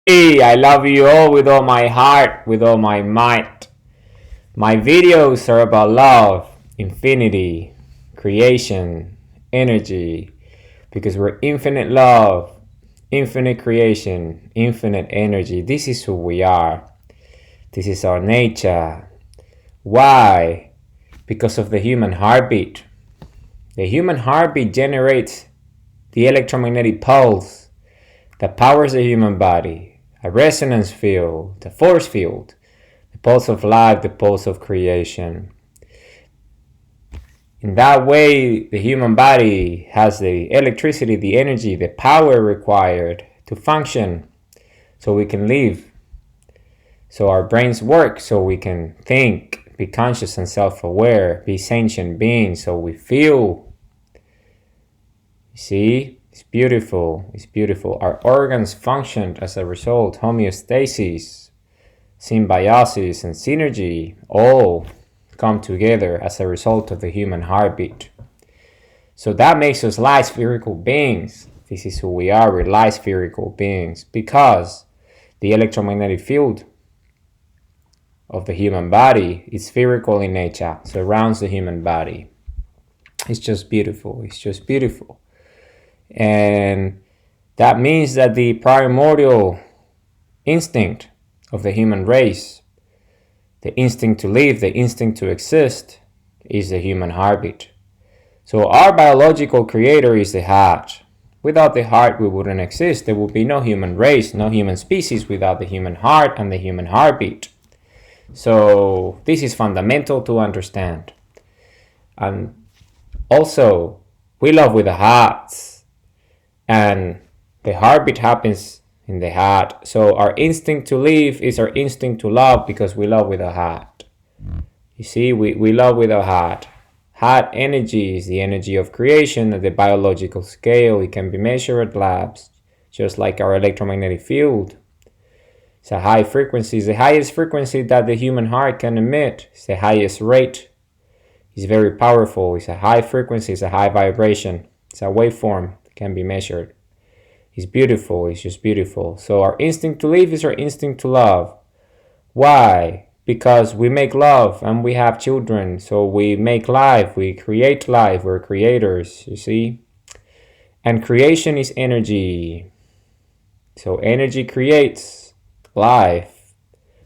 Hey, I love you all with all my heart, with all my might. My videos are about love, infinity, creation, energy, because we're infinite love, infinite creation, infinite energy. This is who we are. This is our nature. Why? Because of the human heartbeat. The human heartbeat generates the electromagnetic pulse that powers the human body, a resonance field, the force field, the pulse of life, the pulse of creation. In that way, the human body has the electricity, the energy, the power required to function so we can live. So our brains work so we can think, be conscious and self-aware, be sentient beings, so we feel. You see? It's beautiful. It's beautiful. Our organs functioned as a result. Homeostasis, symbiosis, and synergy all come together as a result of the human heartbeat. So that makes us light spherical beings. This is who we are. We're light spherical beings because the electromagnetic field of the human body is spherical in nature, surrounds the human body. It's just beautiful. It's just beautiful. And that means that the primordial instinct of the human race, the instinct to live, the instinct to exist, is the human heartbeat. So our biological creator is the heart. Without the heart, we wouldn't exist. There would be no human race, no human species without the human heart and the human heartbeat. So this is fundamental to understand. And also, we love with the hearts. And the heartbeat happens in the heart. So our instinct to live is our instinct to love because we love with our heart. You see, we love with our heart. Heart energy is the energy of creation at the biological scale. It can be measured at labs, just like our electromagnetic field. It's a high frequency. It's the highest frequency that the human heart can emit. It's the highest rate. It's very powerful. It's a high frequency. It's a high vibration. It's a waveform. Can be measured. It's beautiful. It's just beautiful. So our instinct to live is our instinct to love. Why? Because we make love and we have children. So we make life. We create life. We're creators, you see? And creation is energy. So energy creates life.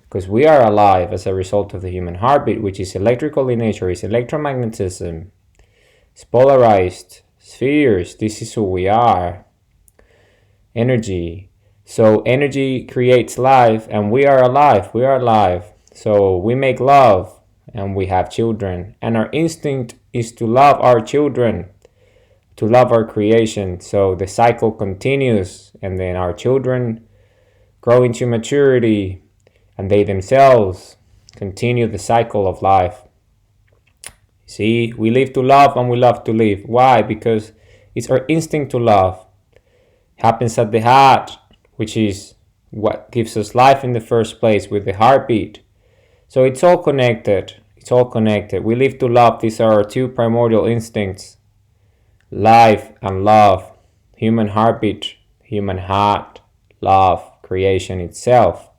Because we are alive as a result of the human heartbeat, which is electrical in nature. It's electromagnetism. It's polarized. Spheres, this is who we are. Energy. So energy creates life and we are alive. We are alive. So we make love and we have children. And our instinct is to love our children, to love our creation. So the cycle continues and then our children grow into maturity and they themselves continue the cycle of life. See, we live to love and we love to live. Why? Because it's our instinct to love. It happens at the heart, which is what gives us life in the first place with the heartbeat. So it's all connected. It's all connected. We live to love. These are our two primordial instincts. Life and love. Human heartbeat, human heart, love, creation itself.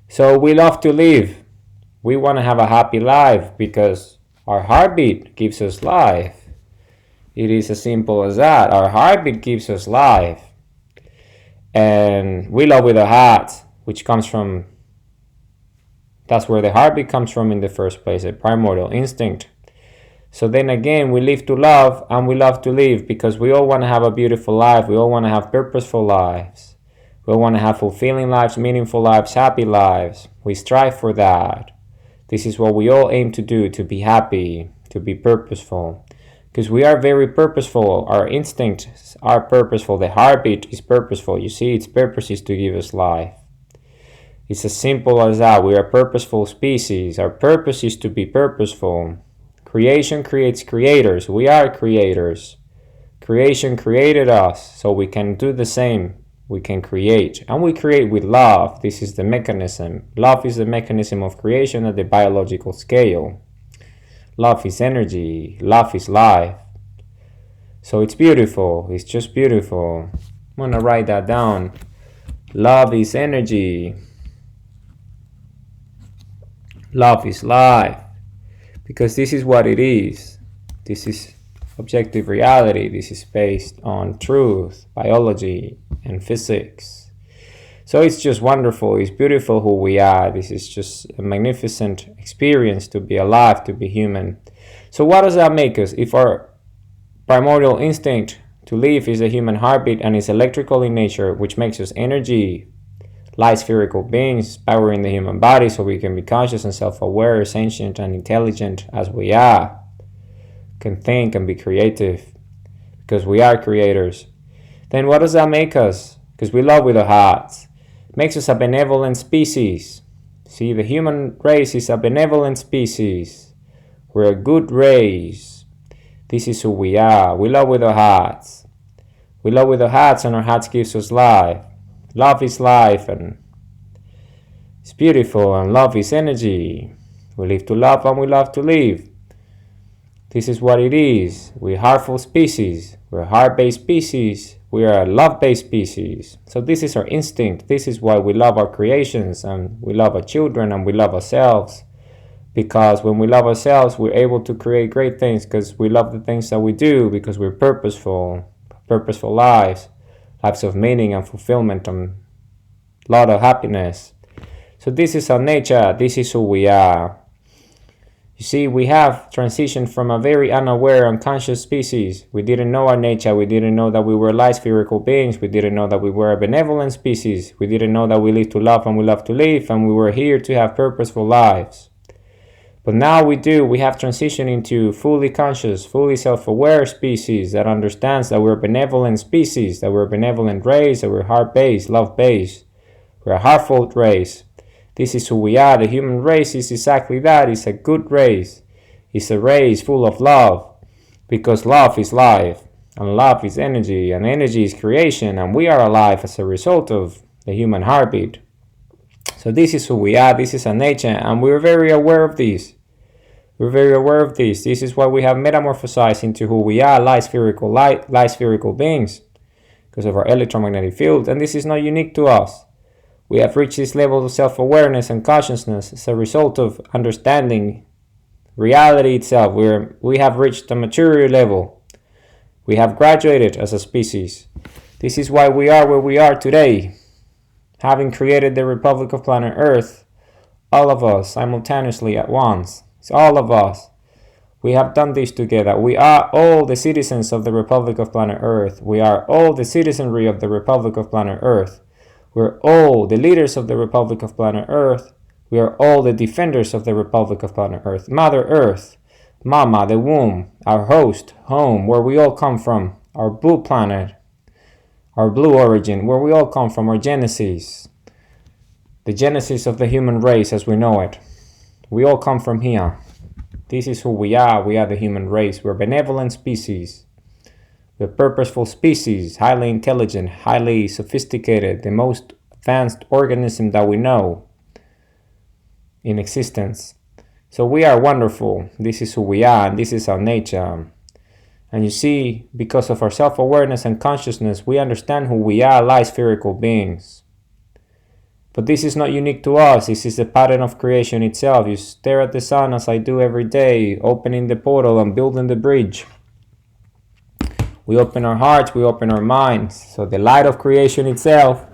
So we love to live. We want to have a happy life because our heartbeat gives us life. It is as simple as that. Our heartbeat gives us life. And we love with our heart, which comes from, that's where the heartbeat comes from in the first place, a primordial instinct. So then again, we live to love and we love to live because we all want to have a beautiful life. We all want to have purposeful lives. We all want to have fulfilling lives, meaningful lives, happy lives. We strive for that. This is what we all aim to do, to be happy, to be purposeful. Because we are very purposeful. Our instincts are purposeful. The heartbeat is purposeful. You see, its purpose is to give us life. It's as simple as that. We are a purposeful species. Our purpose is to be purposeful. Creation creates creators. We are creators. Creation created us, so we can do the same. We can create, and we create with love. This is the mechanism. Love is the mechanism of creation at the biological scale. Love is energy. Love is life. So it's beautiful. It's just beautiful. I'm gonna write that down. Love is energy. Love is life. Because this is what it is. This is objective reality. This is based on truth, biology, and physics. So it's just wonderful. It's beautiful who we are. This is just a magnificent experience to be alive, to be human. So what does that make us? If our primordial instinct to live is a human heartbeat and is electrical in nature, which makes us energy, light spherical beings powering the human body so we can be conscious and self-aware, sentient and intelligent as we are, can think and be creative because we are creators. Then what does that make us? Because we love with our hearts. It makes us a benevolent species. See, the human race is a benevolent species. We're a good race. This is who we are. We love with our hearts. We love with our hearts, and our hearts gives us life. Love is life, and it's beautiful, and love is energy. We live to love, and we love to live. This is what it is. We're a heartful species. We're a heart-based species. We are a love-based species. So this is our instinct. This is why we love our creations, and we love our children, and we love ourselves. Because when we love ourselves, we're able to create great things because we love the things that we do, because we're purposeful lives of meaning and fulfillment and a lot of happiness. So this is our nature. This is who we are. You see, we have transitioned from a very unaware, unconscious species. We didn't know our nature. We didn't know that we were light spherical beings. We didn't know that we were a benevolent species. We didn't know that we live to love and we love to live, and we were here to have purposeful lives. But now we do. We have transitioned into fully conscious, fully self-aware species that understands that we're a benevolent species, that we're a benevolent race, that we're heart-based, love-based. We're a heartful race. This is who we are. The human race is exactly that. It's a good race. It's a race full of love, because love is life, and love is energy, and energy is creation, and we are alive as a result of the human heartbeat. So this is who we are. This is our nature, and we're very aware of this. We're very aware of this. This is why we have metamorphosized into who we are, light spherical beings, because of our electromagnetic field. And this is not unique to us. We have reached this level of self-awareness and consciousness as a result of understanding reality itself. We have reached a maturity level. We have graduated as a species. This is why we are where we are today. Having created the Republic of Planet Earth, all of us simultaneously at once. It's all of us. We have done this together. We are all the citizens of the Republic of Planet Earth. We are all the citizenry of the Republic of Planet Earth. We're all the leaders of the Republic of Planet Earth. We are all the defenders of the Republic of Planet Earth. Mother Earth, Mama, the womb, our host, home, where we all come from, our blue planet, our blue origin, where we all come from, our genesis, the genesis of the human race as we know it. We all come from here. This is who we are. We are the human race. We're a benevolent species. We're a purposeful species, highly intelligent, highly sophisticated, the most advanced organism that we know in existence. So we are wonderful. This is who we are, and this is our nature. And you see, because of our self-awareness and consciousness, we understand who we are, light spherical beings. But this is not unique to us. This is the pattern of creation itself. You stare at the sun as I do every day, opening the portal and building the bridge. We open our hearts, we open our minds. So the light of creation itself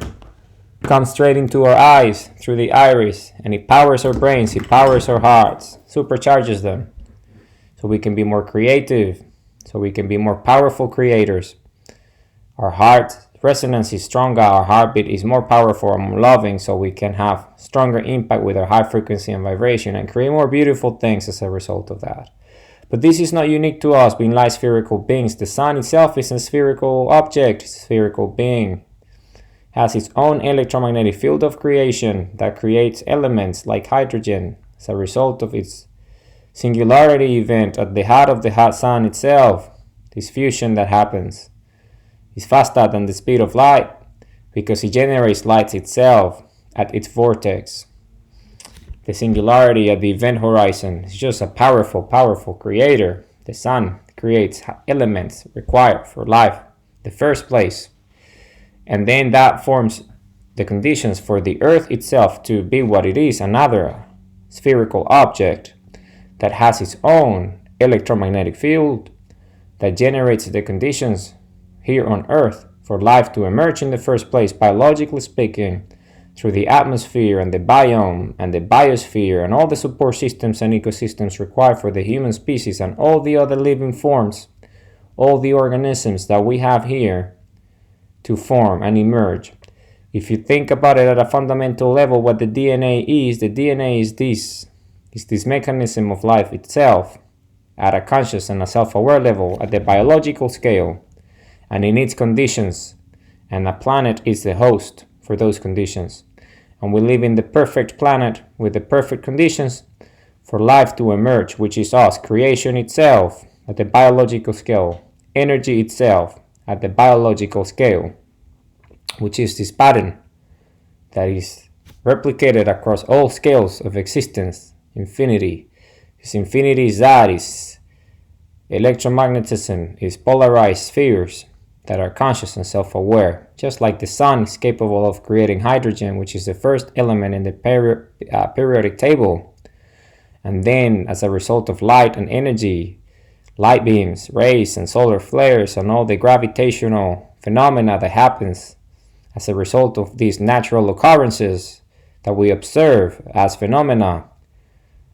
comes straight into our eyes through the iris, and it powers our brains, it powers our hearts, supercharges them. So we can be more creative, so we can be more powerful creators. Our heart resonance is stronger, our heartbeat is more powerful and more loving, so we can have stronger impact with our high frequency and vibration and create more beautiful things as a result of that. But this is not unique to us being light spherical beings. The sun itself is a spherical object, spherical being. Has its own electromagnetic field of creation that creates elements like hydrogen as a result of its singularity event at the heart of the hot sun itself. This fusion that happens is faster than the speed of light because it generates light itself at its vortex. The singularity at the event horizon is just a powerful, powerful creator. The sun creates elements required for life in the first place. And then that forms the conditions for the Earth itself to be what it is, another spherical object that has its own electromagnetic field that generates the conditions here on Earth for life to emerge in the first place, biologically speaking, through the atmosphere and the biome and the biosphere and all the support systems and ecosystems required for the human species and all the other living forms, all the organisms that we have here to form and emerge. If you think about it at a fundamental level, what the DNA is this mechanism of life itself at a conscious and a self-aware level at the biological scale, and in its conditions, and the planet is the host for those conditions. And we live in the perfect planet with the perfect conditions for life to emerge, which is us, creation itself at the biological scale, energy itself at the biological scale, which is this pattern that is replicated across all scales of existence, infinity. This infinity is that, is electromagnetism, is polarized spheres that are conscious and self-aware. Just like the sun is capable of creating hydrogen, which is the first element in the periodic table. And then, as a result of light and energy, light beams, rays, and solar flares, and all the gravitational phenomena that happens as a result of these natural occurrences that we observe as phenomena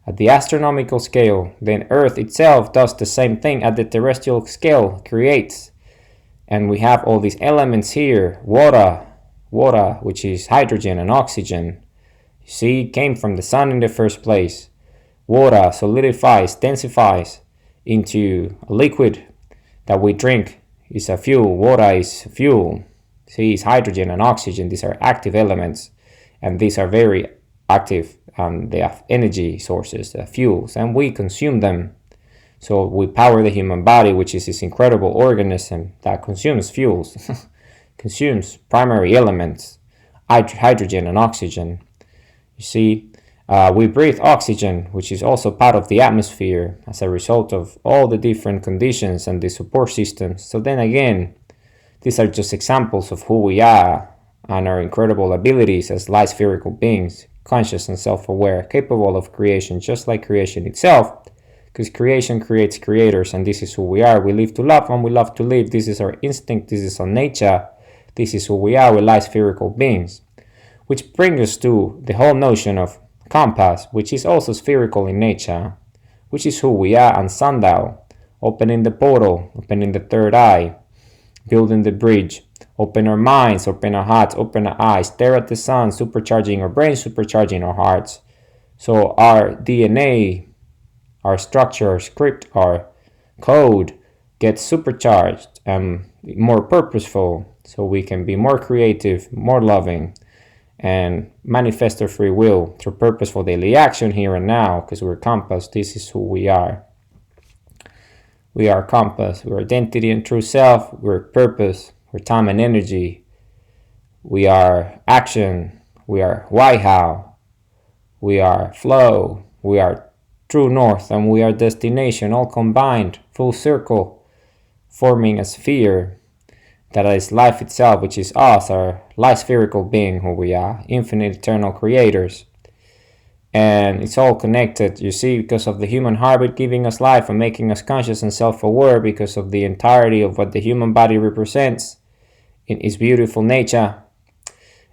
at the astronomical scale, then Earth itself does the same thing at the terrestrial scale, creates. And we have all these elements here, water, which is hydrogen and oxygen. You see, it came from the sun in the first place. Water solidifies, densifies into a liquid that we drink. It's a fuel. Water is fuel. See, it's hydrogen and oxygen. These are active elements, and these are very active. They have energy sources, fuels, and we consume them. So we power the human body, which is this incredible organism that consumes fuels, consumes primary elements, hydrogen and oxygen. You see, we breathe oxygen, which is also part of the atmosphere as a result of all the different conditions and the support systems. So then again, these are just examples of who we are and our incredible abilities as light spherical beings, conscious and self-aware, capable of creation, just like creation itself, because creation creates creators, and this is who we are. We live to love and we love to live. This is our instinct, this is our nature, this is who we are. We're light spherical beings, which brings us to the whole notion of compass, which is also spherical in nature, which is who we are, and sundial, opening the portal, opening the third eye, building the bridge, open our minds, open our hearts, open our eyes, stare at the sun, supercharging our brains, supercharging our hearts. So our DNA, our structure, our script, our code gets supercharged and more purposeful, so we can be more creative, more loving, and manifest our free will through purposeful daily action here and now, because we're compass. This is who we are. We are compass. We're identity and true self. We're purpose. We're time and energy. We are action. We are why, how. We are flow. We are true north, and we are destination, all combined, full circle, forming a sphere that is life itself, which is us, our light spherical being, who we are, infinite eternal creators. And it's all connected, you see, because of the human heartbeat giving us life and making us conscious and self-aware, because of the entirety of what the human body represents in its beautiful nature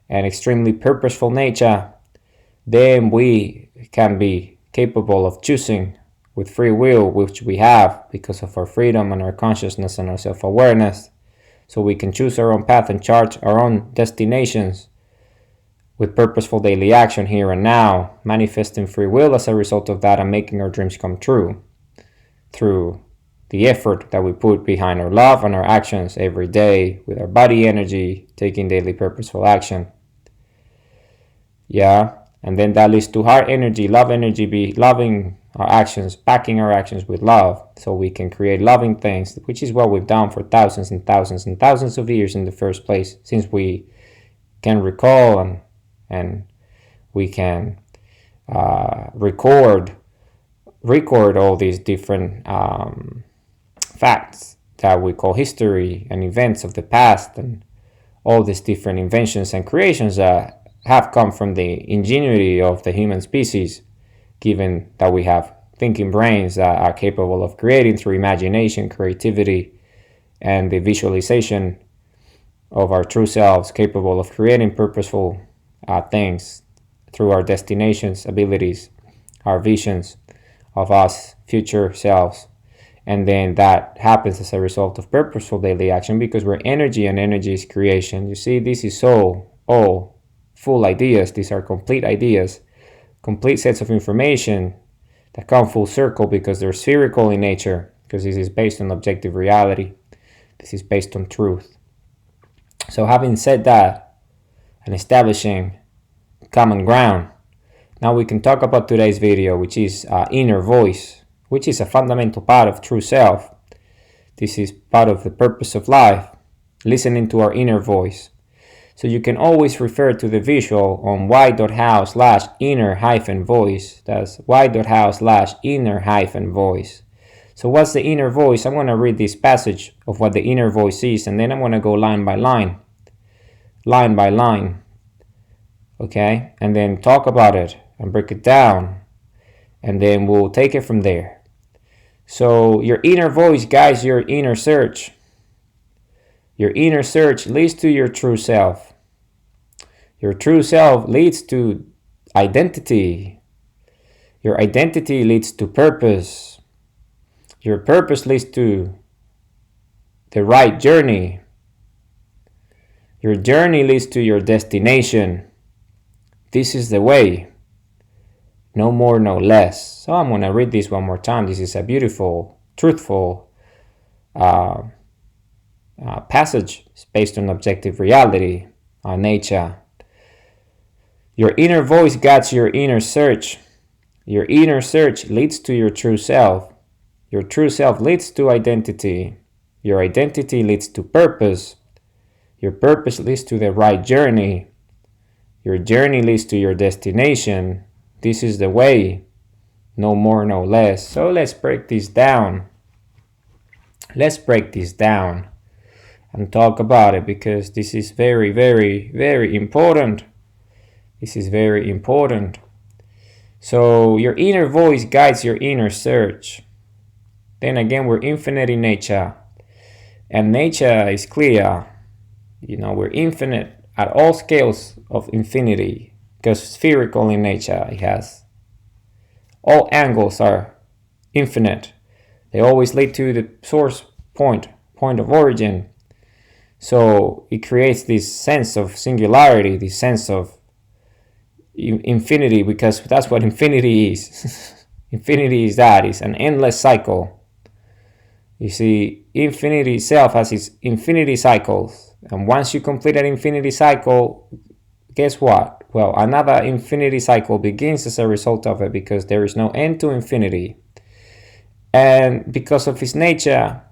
and extremely purposeful nature. Then we can be capable of choosing with free will, which we have because of our freedom and our consciousness and our self-awareness. So we can choose our own path and chart our own destinations with purposeful daily action here and now, manifesting free will as a result of that, and making our dreams come true through the effort that we put behind our love and our actions every day with our body energy, taking daily purposeful action. Yeah, and then that leads to heart energy, love energy, be loving our actions, backing our actions with love, so we can create loving things, which is what we've done for thousands and thousands and thousands of years in the first place, since we can recall and we can record all these different facts that we call history and events of the past, and all these different inventions and creations that have come from the ingenuity of the human species, given that we have thinking brains that are capable of creating through imagination, creativity, and the visualization of our true selves, capable of creating purposeful things through our destinations, abilities, our visions of us future selves. And then that happens as a result of purposeful daily action, because we're energy and energy is creation. You see, this is all full ideas. These are complete ideas, complete sets of information that come full circle because they're spherical in nature, because this is based on objective reality. This is based on truth. So having said that and establishing common ground, now we can talk about today's video, which is inner voice, which is a fundamental part of true self. This is part of the purpose of life, listening to our inner voice. So you can always refer to the visual on y.how/inner-voice. That's y.how/inner-voice. So what's the inner voice? I'm going to read this passage of what the inner voice is, and then I'm going to go line by line. Okay? And then talk about it and break it down. And then we'll take it from there. So your inner voice guides your inner search. Your inner search leads to your true self. Your true self leads to identity. Your identity leads to purpose. Your purpose leads to the right journey. Your journey leads to your destination. This is the way. No more, no less. So I'm going to read this one more time. This is a beautiful, truthful passage. It's based on objective reality, nature. Your inner voice guides your inner search. Your inner search leads to your true self. Your true self leads to identity. Your identity leads to purpose. Your purpose leads to the right journey. Your journey leads to your destination. This is the way. No more, no less. So let's break this down. Let's break this down and talk about it, because this is very, very, very important. This is very important. So your inner voice guides your inner search. Then again, we're infinite in nature. And nature is clear. We're infinite at all scales of infinity, because spherical in nature, it has all angles are infinite. They always lead to the source point of origin. So it creates this sense of singularity, this sense of infinity, because that's what infinity is. Infinity is that, it's an endless cycle. You see, infinity itself has its infinity cycles. And once you complete an infinity cycle, guess what? Well, another infinity cycle begins as a result of it, because there is no end to infinity. And because of its nature,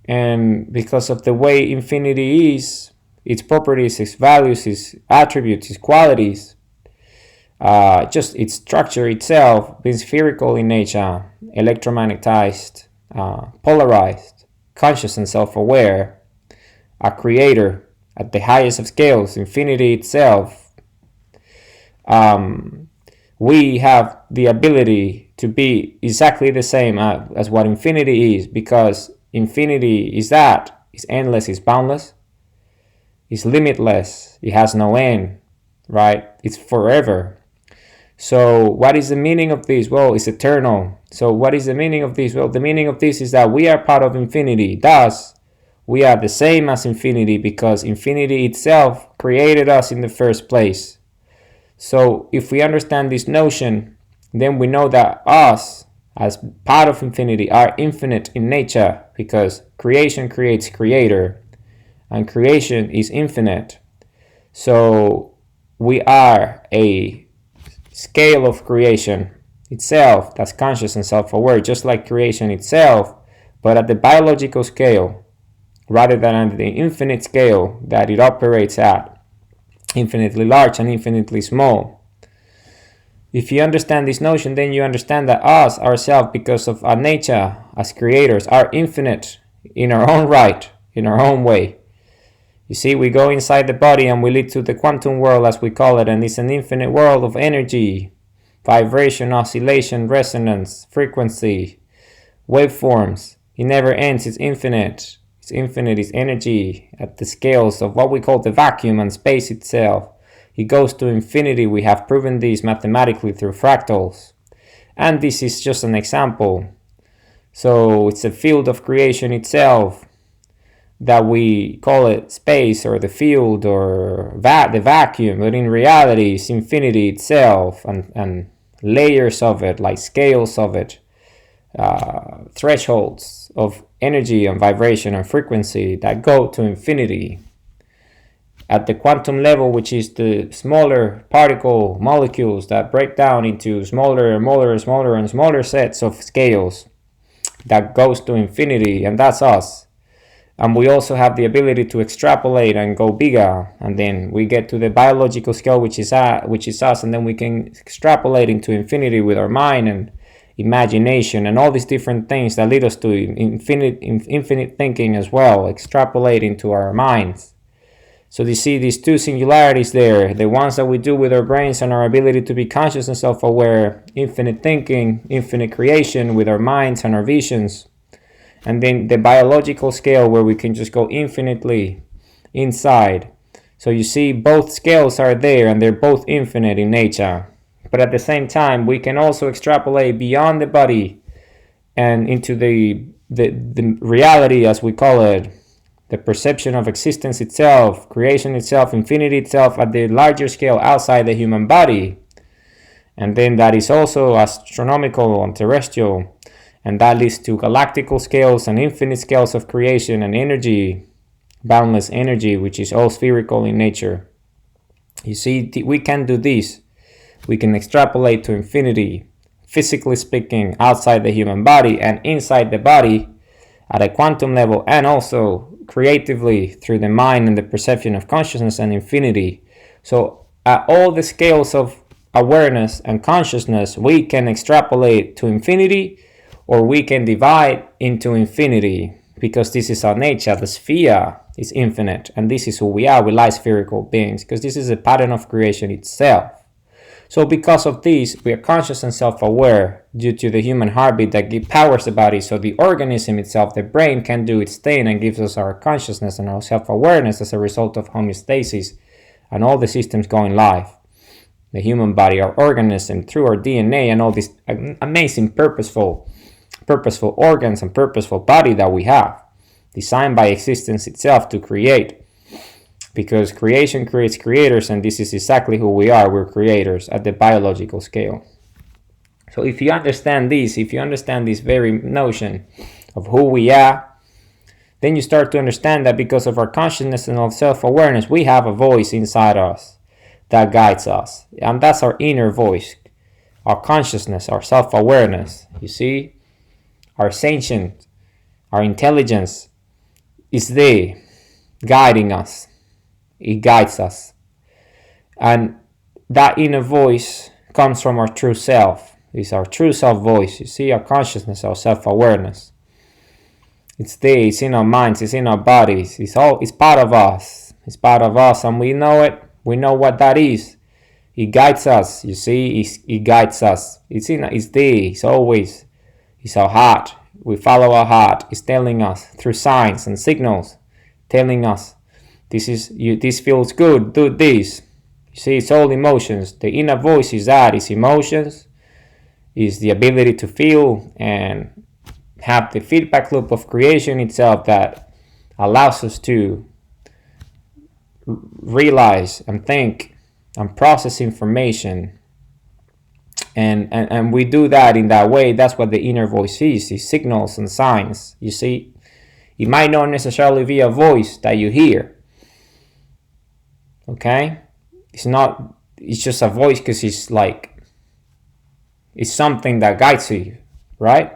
and because of the way infinity is, its properties, its values, its attributes, its qualities, just its structure itself, being spherical in nature, electromagnetized, polarized, conscious and self-aware, a creator at the highest of scales, infinity itself, we have the ability to be exactly the same as what infinity is, because infinity is that. It's endless, it's boundless, it's limitless, it has no end, right? It's forever. So what is the meaning of this? Well, it's eternal. So what is the meaning of this? Well, the meaning of this is that we are part of infinity. Thus, we are the same as infinity, because infinity itself created us in the first place. So if we understand this notion, then we know that us, as part of infinity, are infinite in nature, because creation creates creator, and creation is infinite. So we are a scale of creation itself that's conscious and self-aware, just like creation itself, but at the biological scale rather than at the infinite scale that it operates at, infinitely large and infinitely small. If you understand this notion, then you understand that us, ourselves, because of our nature as creators, are infinite in our own right, in our own way. You see, we go inside the body and we lead to the quantum world, as we call it, and it's an infinite world of energy, vibration, oscillation, resonance, frequency, waveforms. It never ends, it's infinite. It's infinite, it's energy at the scales of what we call the vacuum and space itself. It goes to infinity. We have proven this mathematically through fractals. And this is just an example. So it's a field of creation itself that we call it space or the field or the vacuum, but in reality it's infinity itself and layers of it, like scales of it, thresholds of energy and vibration and frequency that go to infinity. At the quantum level, which is the smaller particle molecules that break down into smaller and smaller sets of scales that goes to infinity, and that's us. And we also have the ability to extrapolate and go bigger, and then we get to the biological scale, which is us, and then we can extrapolate into infinity with our mind and imagination and all these different things that lead us to infinite thinking as well, extrapolate into our minds. So you see these two singularities there, the ones that we do with our brains and our ability to be conscious and self-aware, infinite thinking, infinite creation with our minds and our visions. And then the biological scale where we can just go infinitely inside. So you see both scales are there and they're both infinite in nature. But at the same time, we can also extrapolate beyond the body and into the reality, as we call it, the perception of existence itself, creation itself, infinity itself at the larger scale outside the human body. And then that is also astronomical and terrestrial. And that leads to galactical scales and infinite scales of creation and energy, boundless energy, which is all spherical in nature. You see, we can do this. We can extrapolate to infinity, physically speaking, outside the human body and inside the body at a quantum level, and also creatively through the mind and the perception of consciousness and infinity. So at all the scales of awareness and consciousness, we can extrapolate to infinity, or we can divide into infinity, because this is our nature. The sphere is infinite, and this is who we are. We lie spherical beings, because this is a pattern of creation itself. So because of this, we are conscious and self-aware due to the human heartbeat that powers the body. So the organism itself, the brain, can do its thing and gives us our consciousness and our self-awareness as a result of homeostasis and all the systems going live. The human body, our organism, through our DNA and all these amazing purposeful organs and purposeful body that we have, designed by existence itself to create. Because creation creates creators, and this is exactly who we are. We're creators at the biological scale. So if you understand this, if you understand this very notion of who we are, then you start to understand that because of our consciousness and of self-awareness, we have a voice inside us that guides us. And that's our inner voice, our consciousness, our self-awareness. You see, our sentient, our intelligence is there guiding us. It guides us. And that inner voice comes from our true self. It's our true self voice. You see, our consciousness, our self-awareness. It's there, it's in our minds, it's in our bodies. It's part of us. It's part of us, and we know it. We know what that is. It guides us. You see, it guides us. It's there. It's always. It's our heart. We follow our heart. It's telling us through signs and signals, telling us, this feels good, do this. You see, it's all emotions. The inner voice is that, it's emotions, is the ability to feel and have the feedback loop of creation itself that allows us to realize and think and process information. And we do that in that way. That's what the inner voice is signals and signs. You see, it might not necessarily be a voice that you hear. Okay, it's just a voice because it's something that guides you, right?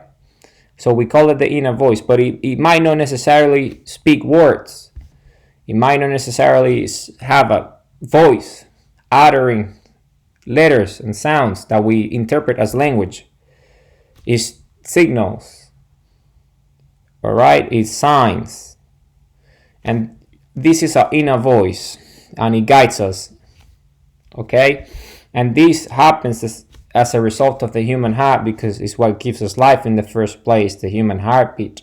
So we call it the inner voice, but it might not necessarily speak words. It might not necessarily have a voice uttering letters and sounds that we interpret as language. It's signals, all right? It's signs. And this is our inner voice, and it guides us. Okay, and this happens as a result of the human heart, because it's what gives us life in the first place, the human heartbeat.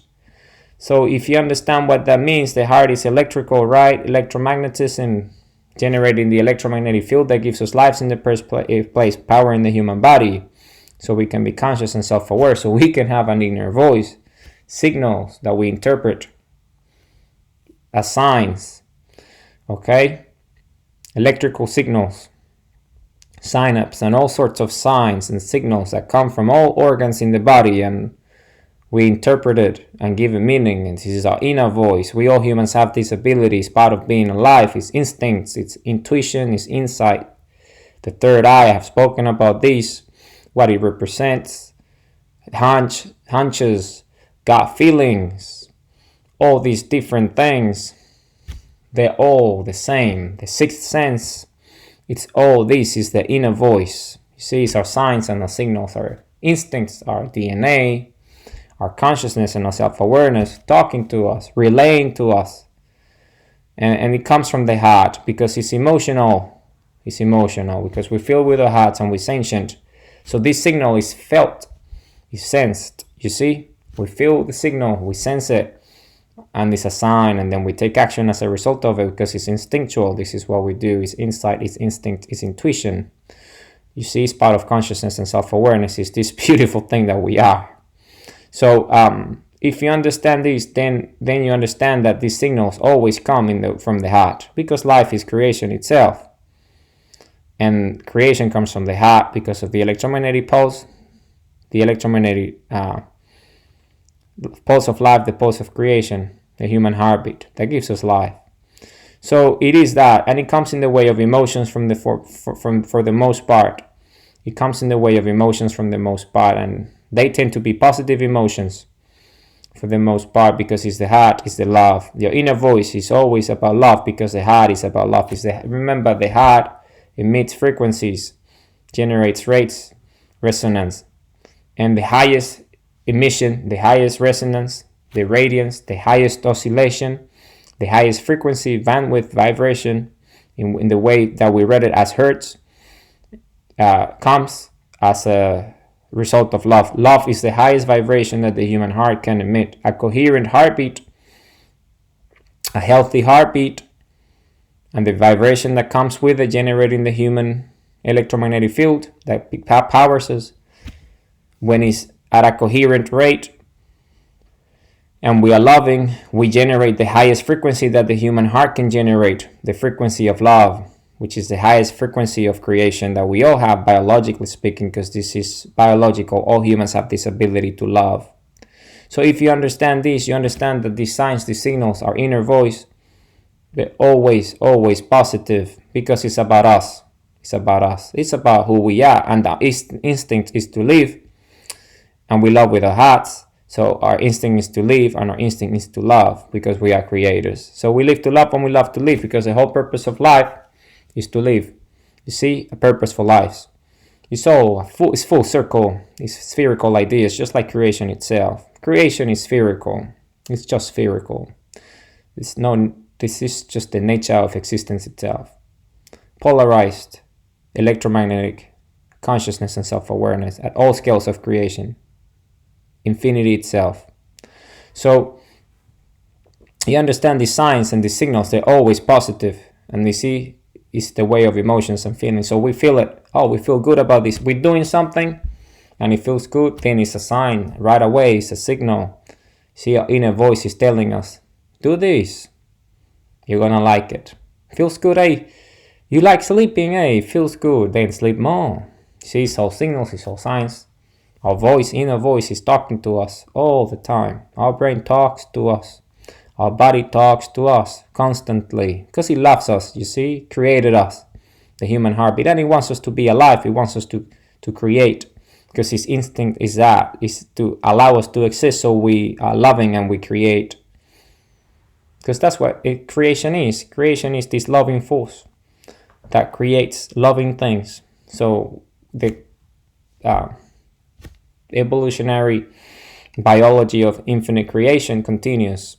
So if you understand what that means, the heart is electrical, right? Electromagnetism, generating the electromagnetic field that gives us life in the first place, power in the human body, so we can be conscious and self-aware, so we can have an inner voice, signals that we interpret as signs. Okay, electrical signals, synapse, and all sorts of signs and signals that come from all organs in the body, and we interpret it and give it meaning. And this is our inner voice. We all humans have this ability. It's part of being alive. It's instincts, it's intuition, it's insight. The third eye, I have spoken about this, what it represents, hunches, gut feelings, all these different things. They're all the same. The sixth sense, it's all this is the inner voice. You see, it's our signs and our signals, our instincts, our DNA, our consciousness and our self-awareness talking to us, relaying to us. And it comes from the heart, because it's emotional. It's emotional because we feel with our hearts and we're sentient. So this signal is felt, is sensed. You see, we feel the signal, we sense it, and it's a sign, and then we take action as a result of it, because it's instinctual. This is what we do. It's insight, it's instinct, it's intuition. You see, it's part of consciousness and self-awareness. It's this beautiful thing that we are. So if you understand this, then you understand that these signals always come from the heart, because life is creation itself. And creation comes from the heart because of the electromagnetic pulse, the electromagnetic pulse of life, the pulse of creation, the human heartbeat that gives us life. So it is that, and it comes in the way of emotions for the most part. It comes in the way of emotions from the most part, and they tend to be positive emotions for the most part, because it's the heart, it's the love. Your inner voice is always about love, because the heart is about love. Remember, the heart emits frequencies, generates rates, resonance, and the highest emission, the highest resonance, the radiance, the highest oscillation, the highest frequency, bandwidth, vibration, in the way that we read it as hertz, comes as a result of love. Love is the highest vibration that the human heart can emit. A coherent heartbeat, a healthy heartbeat, and the vibration that comes with it, generating the human electromagnetic field that powers us, when it's at a coherent rate and we are loving, we generate the highest frequency that the human heart can generate, the frequency of love, which is the highest frequency of creation that we all have, biologically speaking, because this is biological. All humans have this ability to love. So if you understand this, you understand that these signs, these signals, our inner voice, they're always positive, because it's about us. It's about us. It's about who we are, and our instinct is to live, and we love with our hearts. So our instinct is to live, and our instinct is to love, because we are creators. So we live to love, and we love to live, because the whole purpose of life is to live. You see, a purposeful life. It's full circle. It's spherical ideas, just like creation itself. Creation is spherical. It's just spherical. This is just the nature of existence itself. Polarized, electromagnetic consciousness and self-awareness at all scales of creation. Infinity itself. So you understand these signs and these signals, they're always positive, and you see, it's the way of emotions and feelings. So we feel it. Oh, we feel good about this. We're doing something and it feels good, then it's a sign right away. It's a signal. See, our inner voice is telling us, do this, you're gonna like it. Feels good, eh? You like sleeping, eh? Feels good, then sleep more. See, it's all signals, it's all signs. Our voice, inner voice, is talking to us all the time. Our brain talks to us. Our body talks to us constantly, because it loves us, you see, created us, the human heartbeat, and it wants us to be alive. It wants us to create, because his instinct is to allow us to exist, so we are loving and we create. Because that's what creation is. Creation is this loving force that creates loving things. So the evolutionary biology of infinite creation continues.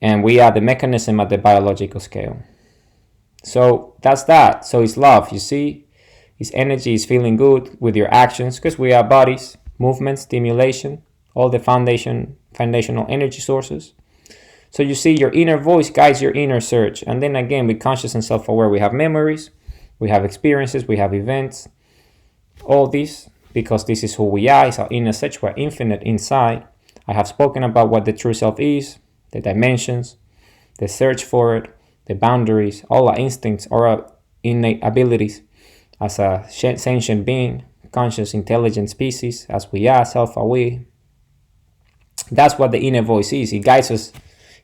And we are the mechanism at the biological scale. So that's that. So it's love, you see? It's energy, is feeling good with your actions, because we are bodies, movement, stimulation, all the foundational energy sources. So you see, your inner voice guides your inner search. And then again, with conscious and self-aware, we have memories, we have experiences, we have events, all this, because this is who we are. It's our inner search. We're infinite inside. I have spoken about what the true self is, the dimensions, the search for it, the boundaries, all our instincts, all our innate abilities as a sentient being, conscious, intelligent species, as we are, self-aware. That's what the inner voice is. It guides us.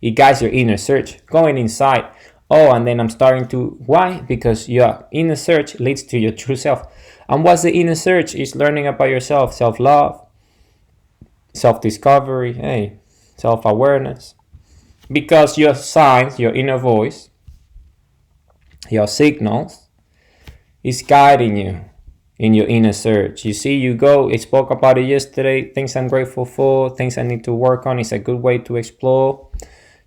It guides your inner search, going inside. Oh, and then I'm starting to, why? Because your inner search leads to your true self. And what's the inner search? Is learning about yourself, self-love, self-discovery, self-awareness. Because your signs, your inner voice, your signals, is guiding you in your inner search. You see, you go, I spoke about it yesterday, things I'm grateful for, things I need to work on. It's a good way to explore.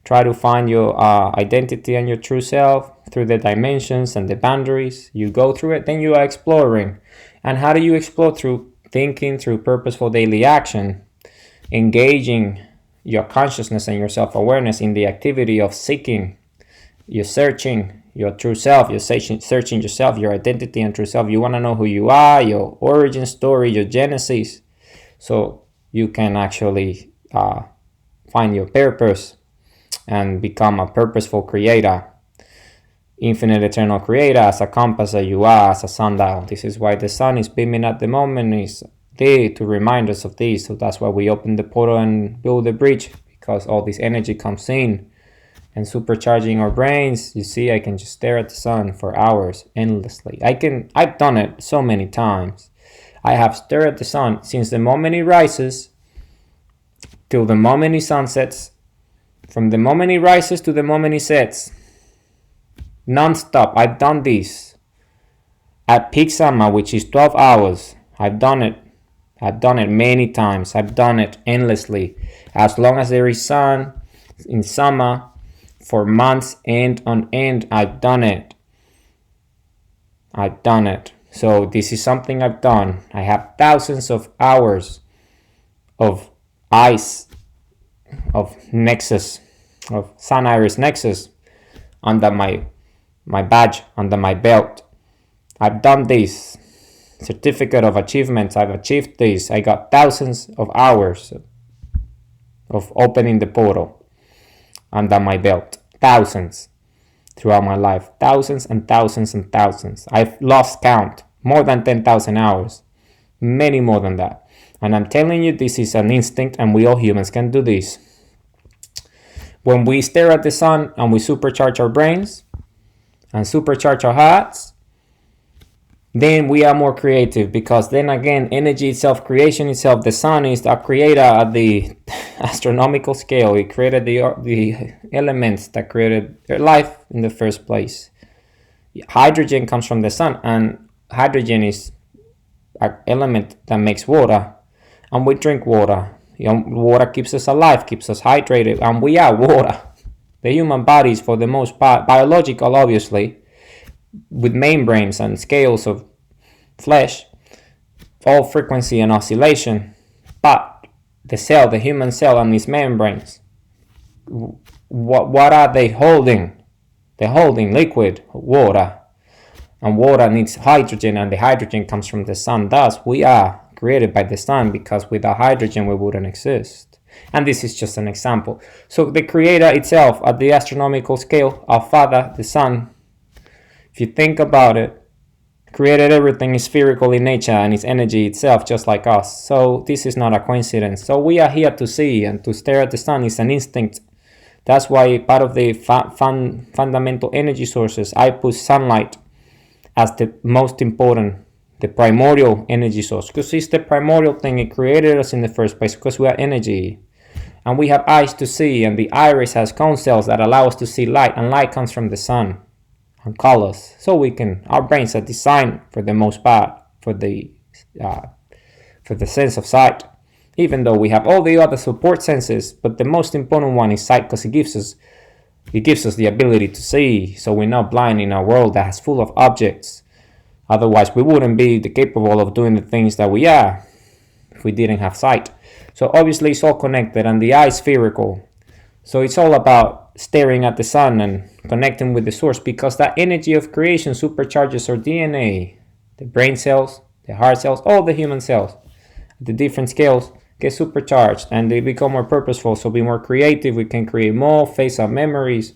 Try to find your identity and your true self through the dimensions and the boundaries. You go through it, then you are exploring. And how do you explore? Through thinking, through purposeful daily action, engaging your consciousness and your self-awareness in the activity of seeking, you're searching your true self, you're searching yourself, your identity and true self. You want to know who you are, your origin story, your genesis, so you can actually find your purpose and become a purposeful creator, infinite eternal creator, as a compass that you are, as a sundial. This is why the sun is beaming at the moment, is there to remind us of this. So that's why we open the portal and build the bridge, because all this energy comes in and supercharging our brains. You see, I can just stare at the sun for hours endlessly. I've done it so many times. I have stared at the sun since the moment it rises till the moment it sunsets, from the moment it rises to the moment it sets, non-stop. I've done this at peak summer, which is 12 hours. I've done it many times. I've done it endlessly, as long as there is sun in summer, for months end on end. I've done it. So this is something I've done. I have thousands of hours of ice, of nexus, of sun iris nexus under my badge, under my belt. I've done this. Certificate of achievements. I've achieved this. I got thousands of hours of opening the portal under my belt. Thousands throughout my life. Thousands and thousands and thousands. I've lost count. More than 10,000 hours. Many more than that. And I'm telling you, this is an instinct, and we all humans can do this. When we stare at the sun and we supercharge our brains and supercharge our hearts, then we are more creative, because then again, energy itself, creation itself, the sun is a creator at the astronomical scale. It created the elements that created life in the first place. Hydrogen comes from the sun, and hydrogen is an element that makes water, and we drink water. Water keeps us alive, keeps us hydrated, and we are water. The human body is, for the most part, biological, obviously, with membranes and scales of flesh, all frequency and oscillation. But the cell, the human cell, and its membranes, what are they holding? They're holding liquid, water. And water needs hydrogen, and the hydrogen comes from the sun. Thus, we are created by the sun, because without hydrogen, we wouldn't exist. And this is just an example. So the creator itself, at the astronomical scale, our Father, the Sun, if you think about it, created everything, is spherical in nature, and its energy itself, just like us. So this is not a coincidence. So we are here to see, and to stare at the sun is an instinct. That's why part of the fundamental energy sources, I put sunlight as the most important, the primordial energy source, because it's the primordial thing. It created us in the first place, because we are energy. And we have eyes to see, and the iris has cone cells that allow us to see light, and light comes from the sun and colors. So our brains are designed, for the most part, for the sense of sight, even though we have all the other support senses. But the most important one is sight, because it gives us It gives us the ability to see, so we're not blind in a world that is full of objects. Otherwise, we wouldn't be capable of doing the things that we are if we didn't have sight. So obviously it's all connected, and the eye is spherical. So it's all about staring at the sun and connecting with the source, because that energy of creation supercharges our DNA, the brain cells, the heart cells, all the human cells. The different scales get supercharged and they become more purposeful, so be more creative. We can create more face-up memories,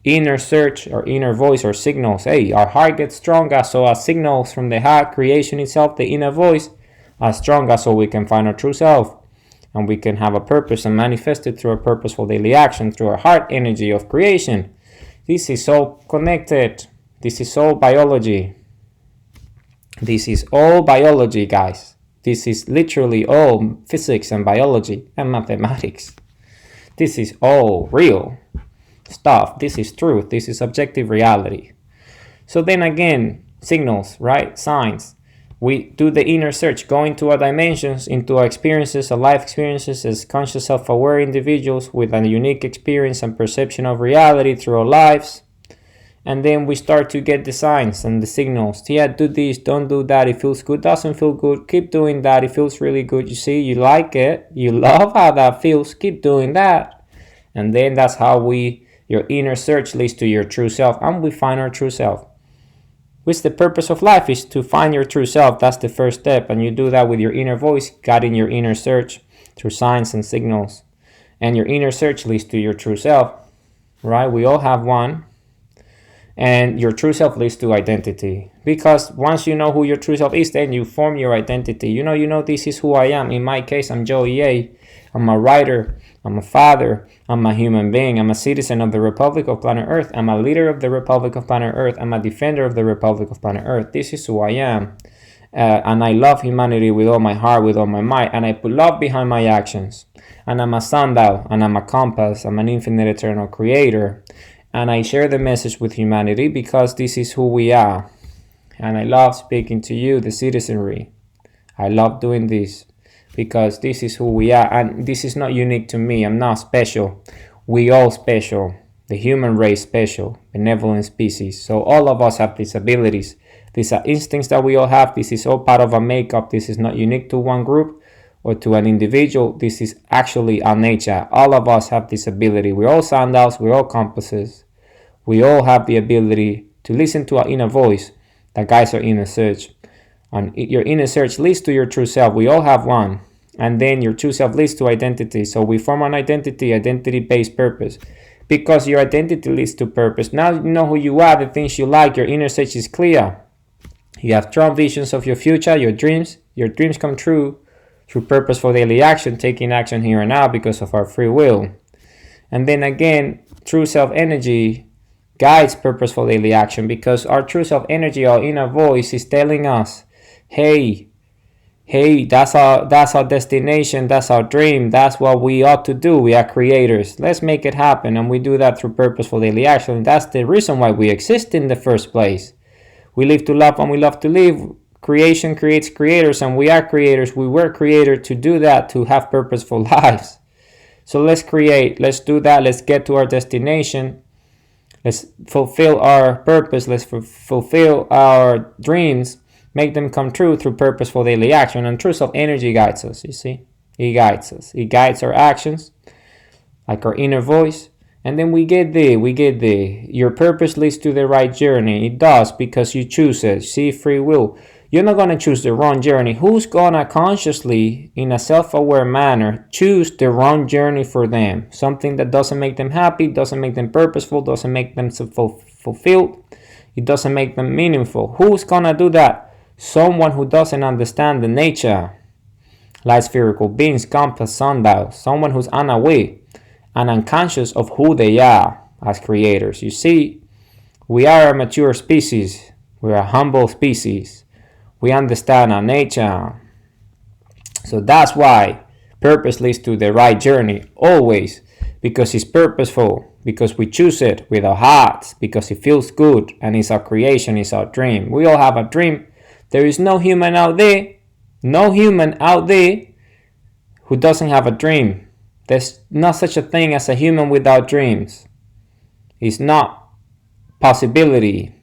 inner search or inner voice or signals. Hey, our heart gets stronger, so our signals from the heart creation itself, the inner voice, are stronger, so we can find our true self and we can have a purpose and manifest it through a purposeful daily action, through our heart energy of creation. This is all connected. This is all biology. This is all biology, guys. This is literally all physics and biology and mathematics. This is all real stuff. This is truth. This is objective reality. So then again, signals, right? Signs. We do the inner search, go into our dimensions, into our experiences, our life experiences as conscious, self-aware individuals with a unique experience and perception of reality through our lives. And then we start to get the signs and the signals. Yeah, do this, don't do that. It feels good, doesn't feel good. Keep doing that. It feels really good. You see, you like it. You love how that feels. Keep doing that. And then that's how your inner search leads to your true self, and we find our true self. Which the purpose of life is to find your true self. That's the first step. And you do that with your inner voice, guiding your inner search through signs and signals. And your inner search leads to your true self, right? We all have one. And your true self leads to identity. Because once you know who your true self is, then you form your identity. You know, this is who I am. In my case, I'm Joey A. I'm a writer. I'm a father. I'm a human being. I'm a citizen of the Republic of Planet Earth. I'm a leader of the Republic of Planet Earth. I'm a defender of the Republic of Planet Earth. This is who I am. And I love humanity with all my heart, with all my might. And I put love behind my actions. And I'm a sundial. And I'm a compass. I'm an infinite eternal creator. And I share the message with humanity because this is who we are. And I love speaking to you, the citizenry. I love doing this because this is who we are. And this is not unique to me. I'm not special. We all special. The human race special. Benevolent species. So all of us have these abilities. These are instincts that we all have. This is all part of our makeup. This is not unique to one group or to an individual. This is actually our nature. All of us have this ability. We're all sundials. We're all compasses. We all have the ability to listen to our inner voice that guides our inner search. And your inner search leads to your true self. We all have one. And then your true self leads to identity. So we form an identity-based purpose. Because your identity leads to purpose. Now you know who you are, the things you like. Your inner search is clear. You have strong visions of your future, your dreams. Your dreams come true through purposeful daily action, taking action here and now because of our free will. And then again, true self energy guides purposeful daily action because our true self energy, our inner voice, is telling us, hey, that's our destination, that's our dream, that's what we ought to do. We are creators. Let's make it happen. And we do that through purposeful daily action. And that's the reason why we exist in the first place. We live to love and we love to live. Creation creates creators, and we are creators. We were created to do that, to have purposeful lives. So let's create, let's do that, let's get to our destination. Let's fulfill our purpose. Let's fulfill our dreams. Make them come true through purposeful daily action. And true self energy guides us, you see. It guides us. It guides our actions, like our inner voice. And then we get there. Your purpose leads to the right journey. It does because you choose it. See, free will. You're not going to choose the wrong journey. Who's going to consciously, in a self-aware manner, choose the wrong journey for them? Something that doesn't make them happy, doesn't make them purposeful, doesn't make them fulfilled. It doesn't make them meaningful. Who's going to do that? Someone who doesn't understand the nature. Light spherical beings, compass, sundial. Someone who's unaware and unconscious of who they are as creators. You see, we are a mature species. We're a humble species. We understand our nature. So that's why purpose leads to the right journey, always, because it's purposeful, because we choose it with our hearts, because it feels good, and it's our creation, it's our dream. We all have a dream. There is no human out there who doesn't have a dream. There's not such a thing as a human without dreams. It's not possibility.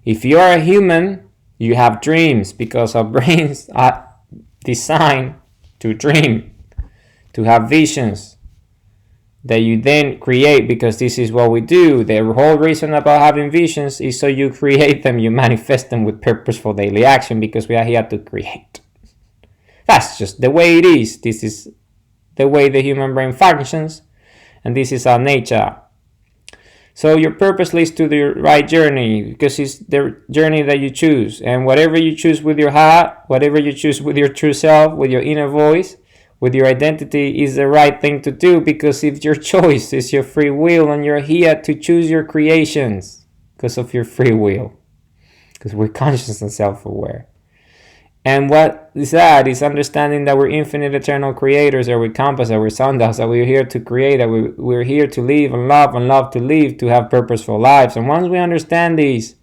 If you are a human, you have dreams because our brains are designed to dream, to have visions that you then create, because this is what we do. The whole reason about having visions is so you create them, you manifest them with purposeful daily action, because we are here to create. That's just the way it is. This is the way the human brain functions, and this is our nature. So your purpose leads to the right journey, because it's the journey that you choose. And whatever you choose with your heart, whatever you choose with your true self, with your inner voice, with your identity, is the right thing to do, because it's your choice, it's your free will, and you're here to choose your creations because of your free will, because we're conscious and self-aware. And what is that? Is understanding that we're infinite eternal creators, that we're compass, that we're sundials, that we're here to create, that we're here to live and love to live, to have purposeful lives. And once we understand these,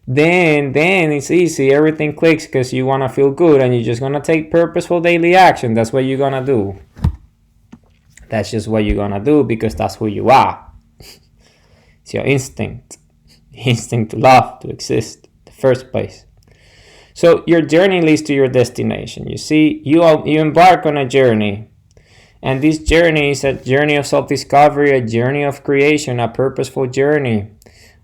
then it's easy. Everything clicks, because you want to feel good, and you're just going to take purposeful daily action. That's what you're going to do. That's just what you're going to do, because that's who you are. It's your instinct. Instinct to love, to exist in the first place. So your journey leads to your destination. You see, you embark on a journey. And this journey is a journey of self-discovery, a journey of creation, a purposeful journey,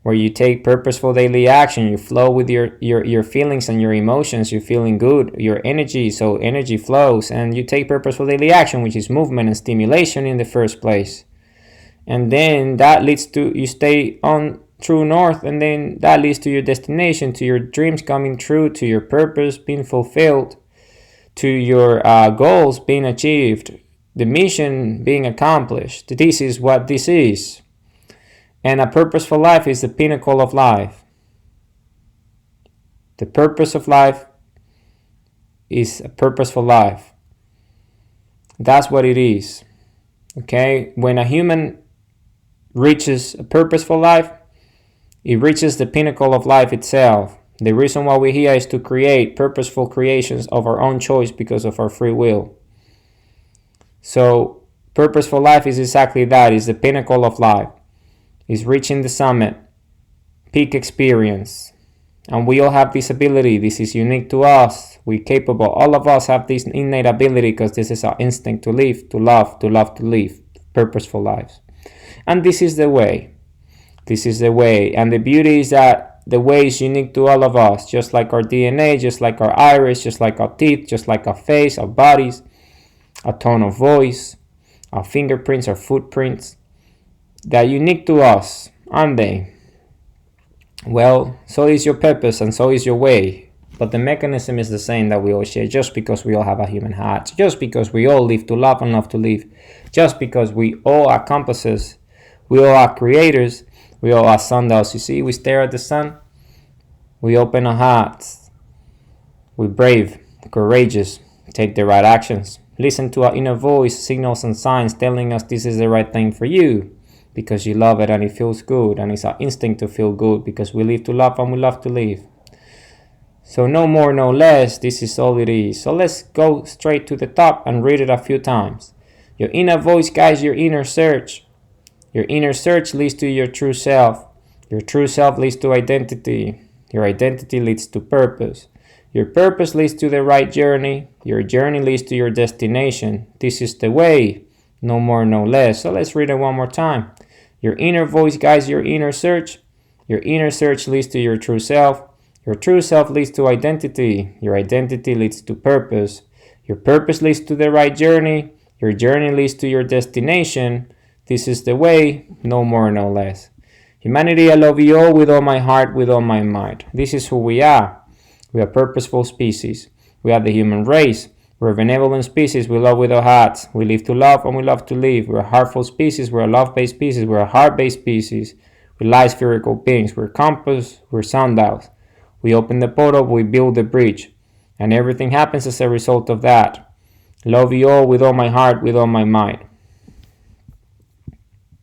where you take purposeful daily action. You flow with your feelings and your emotions. You're feeling good, your energy, so energy flows, and you take purposeful daily action, which is movement and stimulation in the first place. And then that leads to, you stay on true north, and then that leads to your destination, to your dreams coming true, to your purpose being fulfilled, to your goals being achieved, the mission being accomplished. This is what this is. And a purposeful life is the pinnacle of life. The purpose of life is a purposeful life. That's what it is. Okay? When a human reaches a purposeful life, it reaches the pinnacle of life itself. The reason why we're here is to create purposeful creations of our own choice, because of our free will. So purposeful life is exactly that. It's the pinnacle of life. It's reaching the summit, peak experience. And we all have this ability. This is unique to us. We're capable. All of us have this innate ability, because this is our instinct to live, to love, to live purposeful lives. And this is the way. This is the way. And the beauty is that the way is unique to all of us, just like our DNA, just like our iris, just like our teeth, just like our face, our bodies, our tone of voice, our fingerprints, our footprints. They're unique to us, aren't they? Well, so is your purpose, and so is your way. But the mechanism is the same that we all share, just because we all have a human heart, just because we all live to love and love to live, just because we all are compasses, we all are creators, we all are sundials. You see, we stare at the sun, we open our hearts, we're brave, courageous, take the right actions, listen to our inner voice, signals and signs telling us this is the right thing for you, because you love it and it feels good, and it's our instinct to feel good, because we live to love and we love to live. So no more, no less, this is all it is. So let's go straight to the top and read it a few times. Your inner voice guides your inner search. Your inner search leads to your true self. Your true self leads to identity. Your identity leads to purpose. Your purpose leads to the right journey. Your journey leads to your destination. This is the way. No more, no less. So let's read it one more time. Your inner voice guides your inner search. Your inner search leads to your true self. Your true self leads to identity. Your identity leads to purpose. Your purpose leads to the right journey. Your journey leads to your destination. This is the way, no more, no less. Humanity, I love you all with all my heart, with all my might. This is who we are. We are purposeful species. We are the human race. We're a benevolent species. We love with our hearts. We live to love and we love to live. We're a heartful species. We're a love-based species. We're a heart-based species. We're light spherical beings. We're compass. We're sundials. We open the portal. We build the bridge. And everything happens as a result of that. Love you all with all my heart, with all my might.